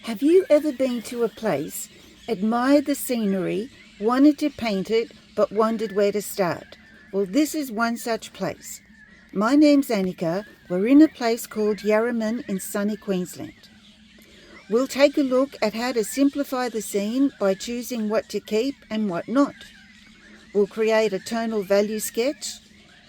Have you ever been to a place, admired the scenery, wanted to paint it, but wondered where to start? Well, this is one such place. My name's Anica. We're in a place called Yarraman in sunny Queensland. We'll take a look at how to simplify the scene by choosing what to keep and what not. We'll create a tonal value sketch,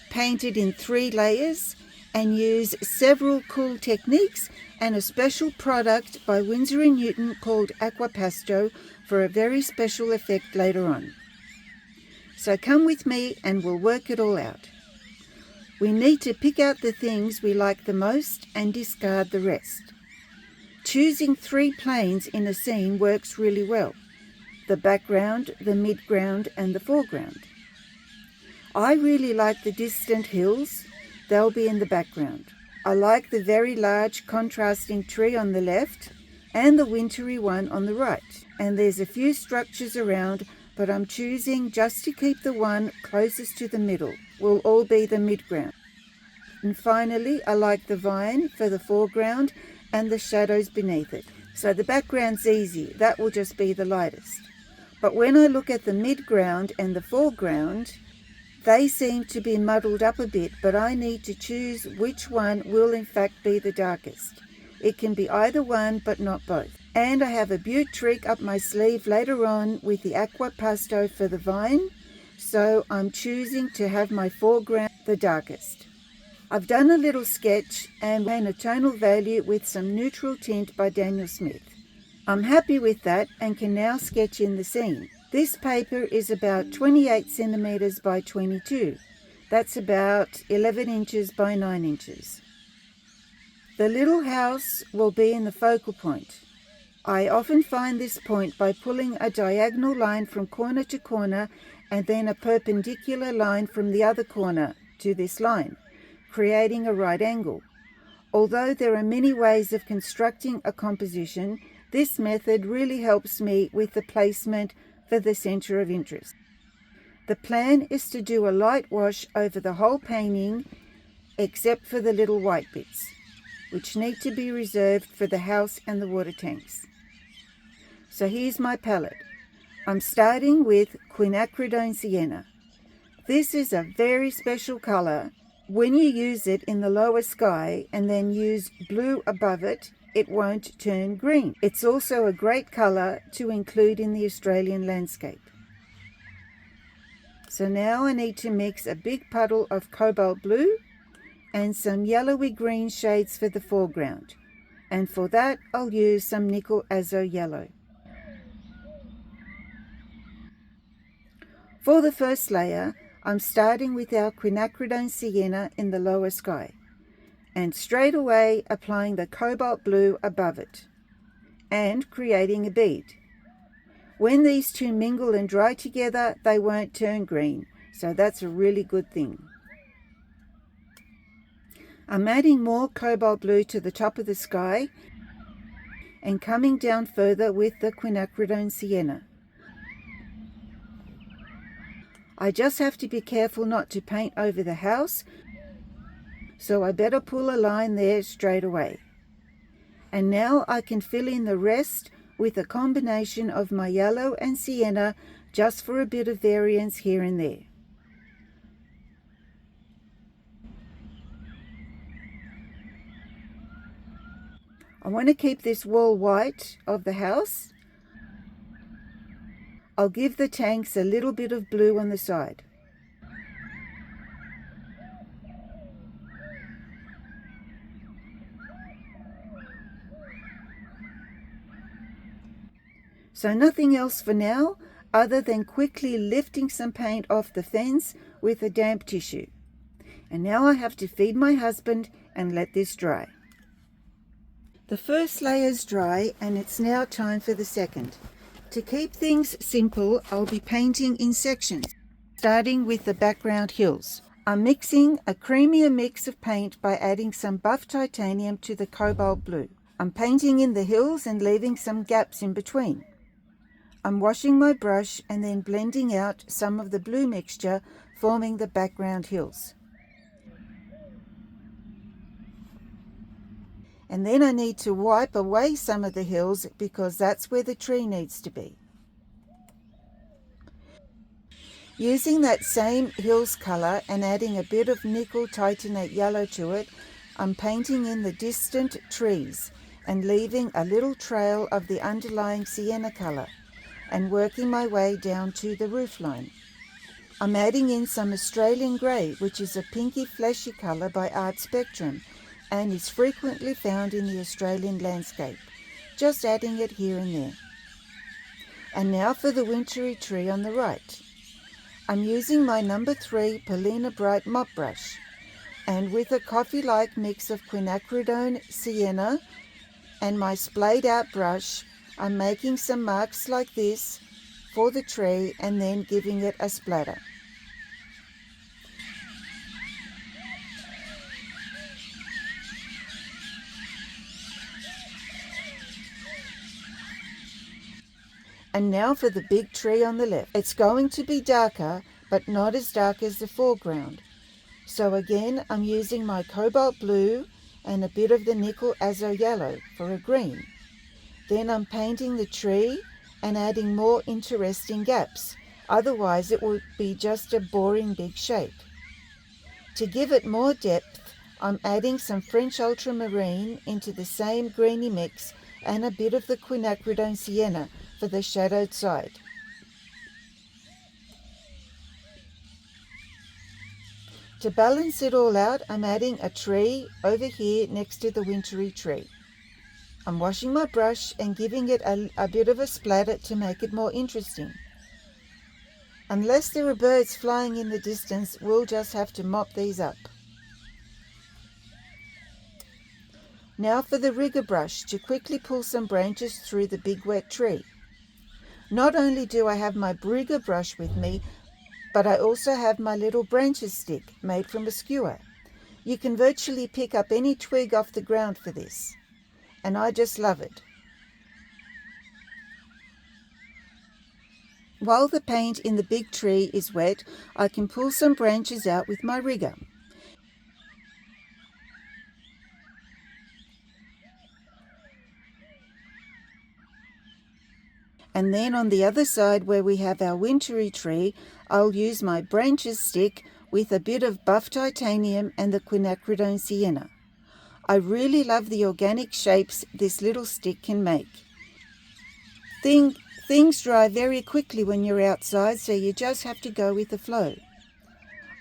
paint it in 3 layers, and use several cool techniques and a special product by Winsor & Newton called Aquapasto for a very special effect later on. So come with me and we'll work it all out. We need to pick out the things we like the most and discard the rest. Choosing 3 planes in a scene works really well: the background, the midground, and the foreground. I really like the distant hills. They'll be in the background. I like the very large contrasting tree on the left and the wintry one on the right. And there's a few structures around, but I'm choosing just to keep the one closest to the middle. Will all be the midground. And finally, I like the vine for the foreground and the shadows beneath it. So the background's easy. That will just be the lightest. But when I look at the midground and the foreground, they seem to be muddled up a bit, but I need to choose which one will in fact be the darkest. It can be either one, but not both. And I have a beaut trick up my sleeve later on with the Aquapasto for the vine, so I'm choosing to have my foreground the darkest. I've done a little sketch and ran a tonal value with some neutral tint by Daniel Smith. I'm happy with that and can now sketch in the scene. This paper is about 28 centimeters by 22. That's about 11 inches by 9 inches. The little house will be in the focal point. I often find this point by pulling a diagonal line from corner to corner and then a perpendicular line from the other corner to this line, creating a right angle. Although there are many ways of constructing a composition, this method really helps me with the placement for the center of interest. The plan is to do a light wash over the whole painting except for the little white bits, which need to be reserved for the house and the water tanks. So here's my palette. I'm starting with Quiacridone Sienna. This is a very special color. When you use it in the lower sky and then use blue above it, it won't turn green. It's also a great color to include in the Australian landscape. So now I need to mix a big puddle of Cobalt Blue and some yellowy green shades for the foreground. And for that, I'll use some nickel Azo Yellow. For the first layer, I'm starting with our Quiacridone Sienna in the lower sky, and straight away applying the Cobalt Blue above it, and creating a bead. When these two mingle and dry together, they won't turn green, so that's a really good thing. I'm adding more Cobalt Blue to the top of the sky, and coming down further with the Quiacridone Sienna. I just have to be careful not to paint over the house, so I better pull a line there straight away. And now I can fill in the rest with a combination of my yellow and sienna, just for a bit of variance here and there. I want to keep this wall white of the house. I'll give the tanks a little bit of blue on the side. So nothing else for now, other than quickly lifting some paint off the fence with a damp tissue. And now I have to feed my husband and let this dry. The first layer's dry and it's now time for the second. To keep things simple, I'll be painting in sections, starting with the background hills. I'm mixing a creamier mix of paint by adding some buff titanium to the Cobalt Blue. I'm painting in the hills and leaving some gaps in between. I'm washing my brush and then blending out some of the blue mixture, forming the background hills. And then I need to wipe away some of the hills because that's where the tree needs to be. Using that same hills colour and adding a bit of nickel titanate yellow to it, I'm painting in the distant trees and leaving a little trail of the underlying sienna colour and working my way down to the roofline. I'm adding in some Australian grey, which is a pinky fleshy colour by Art Spectrum and is frequently found in the Australian landscape, just adding it here and there. And now for the wintry tree on the right. I'm using my number 3 Polina Bright mop brush, and with a coffee-like mix of Quiacridone Sienna and my splayed out brush, I'm making some marks like this for the tree and then giving it a splatter. And now for the big tree on the left. It's going to be darker, but not as dark as the foreground. So again, I'm using my Cobalt Blue and a bit of the nickel Azo Yellow for a green. Then I'm painting the tree and adding more interesting gaps. Otherwise, it would be just a boring big shape. To give it more depth, I'm adding some French Ultramarine into the same greeny mix and a bit of the Quiacridone Sienna for the shadowed side. To balance it all out, I'm adding a tree over here next to the wintry tree. I'm washing my brush and giving it a bit of a splatter to make it more interesting. Unless there are birds flying in the distance, we'll just have to mop these up. Now for the rigger brush to quickly pull some branches through the big wet tree. Not only do I have my rigger brush with me, but I also have my little branches stick made from a skewer. You can virtually pick up any twig off the ground for this, and I just love it. While the paint in the big tree is wet, I can pull some branches out with my rigger. And then on the other side where we have our wintry tree, I'll use my branches stick with a bit of buff titanium and the Quiacridone Sienna. I really love the organic shapes this little stick can make. Things dry very quickly when you're outside, so you just have to go with the flow.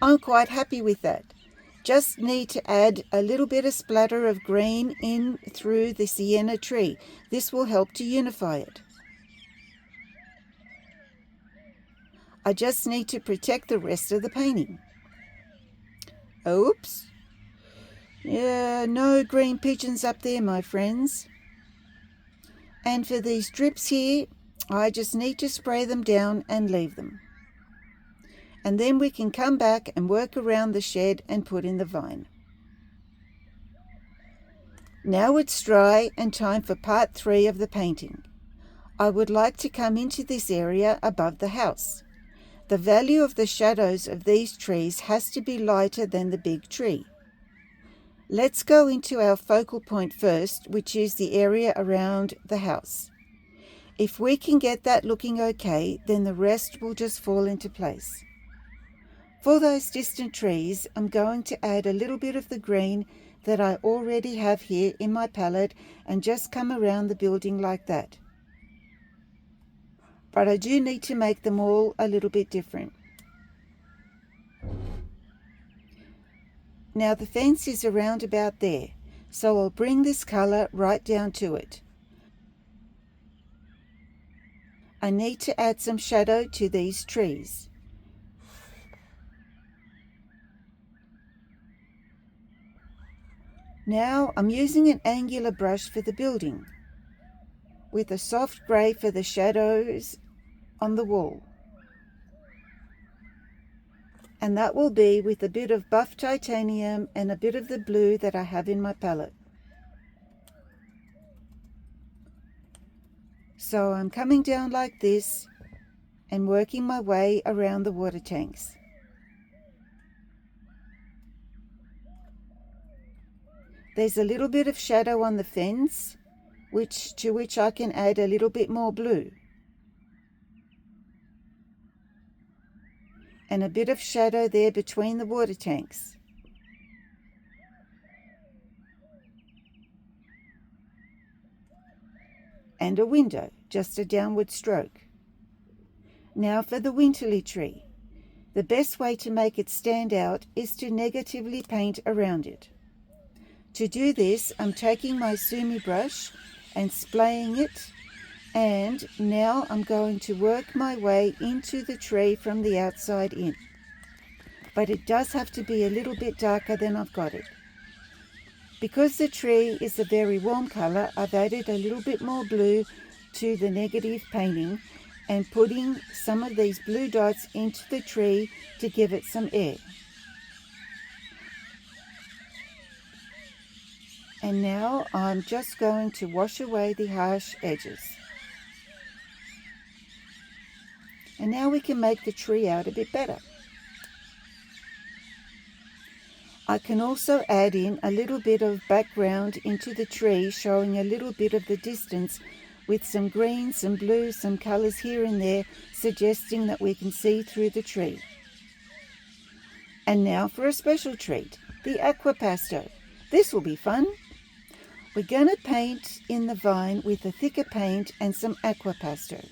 I'm quite happy with that. Just need to add a little bit of splatter of green in through the sienna tree. This will help to unify it. I just need to protect the rest of the painting. Oops. Yeah, no green pigeons up there, my friends. And for these drips here, I just need to spray them down and leave them. And then we can come back and work around the shed and put in the vine. Now it's dry and time for part 3 of the painting. I would like to come into this area above the house. The value of the shadows of these trees has to be lighter than the big tree. Let's go into our focal point first, which is the area around the house. If we can get that looking okay, then the rest will just fall into place. For those distant trees, I'm going to add a little bit of the green that I already have here in my palette and just come around the building like that. But I do need to make them all a little bit different. Now the fence is around about there, so I'll bring this colour right down to it. I need to add some shadow to these trees. Now I'm using an angular brush for the building, with a soft grey for the shadows on the wall. And that will be with a bit of buff titanium and a bit of the blue that I have in my palette. So I'm coming down like this and working my way around the water tanks. There's a little bit of shadow on the fence, to which I can add a little bit more blue. And a bit of shadow there between the water tanks. And a window, just a downward stroke. Now for the winterly tree. The best way to make it stand out is to negatively paint around it. To do this, I'm taking my sumi brush and splaying it, and now I'm going to work my way into the tree from the outside in. But it does have to be a little bit darker than I've got it. Because the tree is a very warm colour, I've added a little bit more blue to the negative painting and putting some of these blue dots into the tree to give it some air. And now I'm just going to wash away the harsh edges. And now we can make the tree out a bit better. I can also add in a little bit of background into the tree, showing a little bit of the distance with some green, some blue, some colours here and there, suggesting that we can see through the tree. And now for a special treat, the Aquapasto. This will be fun. We're going to paint in the vine with a thicker paint and some Aquapasto.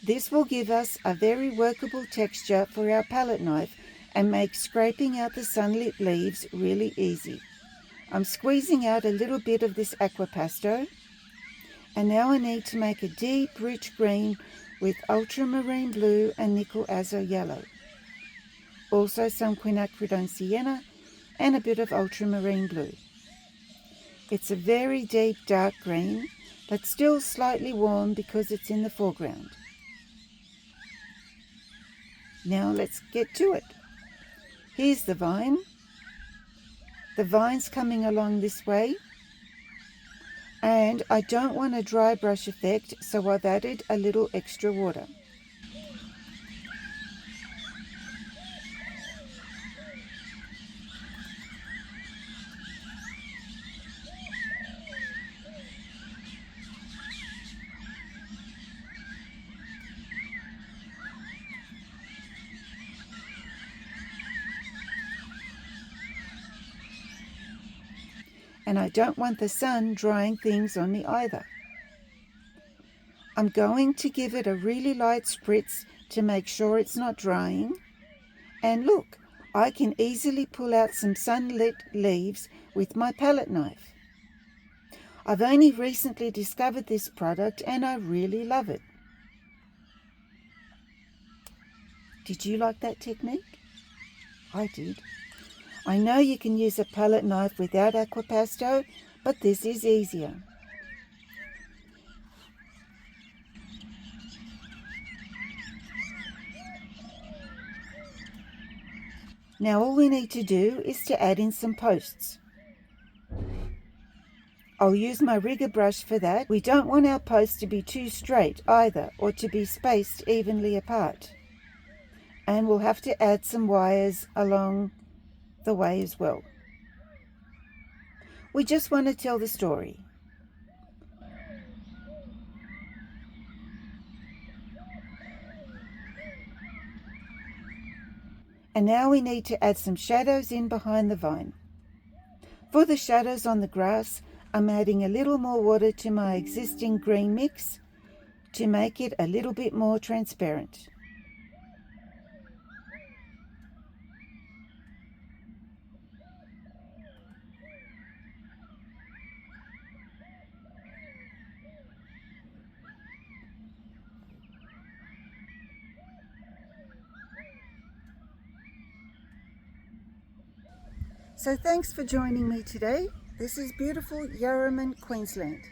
This will give us a very workable texture for our palette knife and make scraping out the sunlit leaves really easy. I'm squeezing out a little bit of this Aquapasto, and now I need to make a deep, rich green with Ultramarine Blue and Nickel Azo Yellow. Also some Quiacridone Sienna and a bit of Ultramarine Blue. It's a very deep dark green, but still slightly warm because it's in the foreground. Now let's get to it. Here's the vine. The vine's coming along this way. And I don't want a dry brush effect, so I've added a little extra water. And I don't want the sun drying things on me either. I'm going to give it a really light spritz to make sure it's not drying. And look, I can easily pull out some sunlit leaves with my palette knife. I've only recently discovered this product and I really love it. Did you like that technique? I did. I know you can use a palette knife without Aquapasto, but this is easier. Now all we need to do is to add in some posts. I'll use my rigger brush for that. We don't want our posts to be too straight either, or to be spaced evenly apart. And we'll have to add some wires along the way as well. We just want to tell the story. And now we need to add some shadows in behind the vine. For the shadows on the grass, I'm adding a little more water to my existing green mix to make it a little bit more transparent. So thanks for joining me today. This is beautiful Yarraman, Queensland.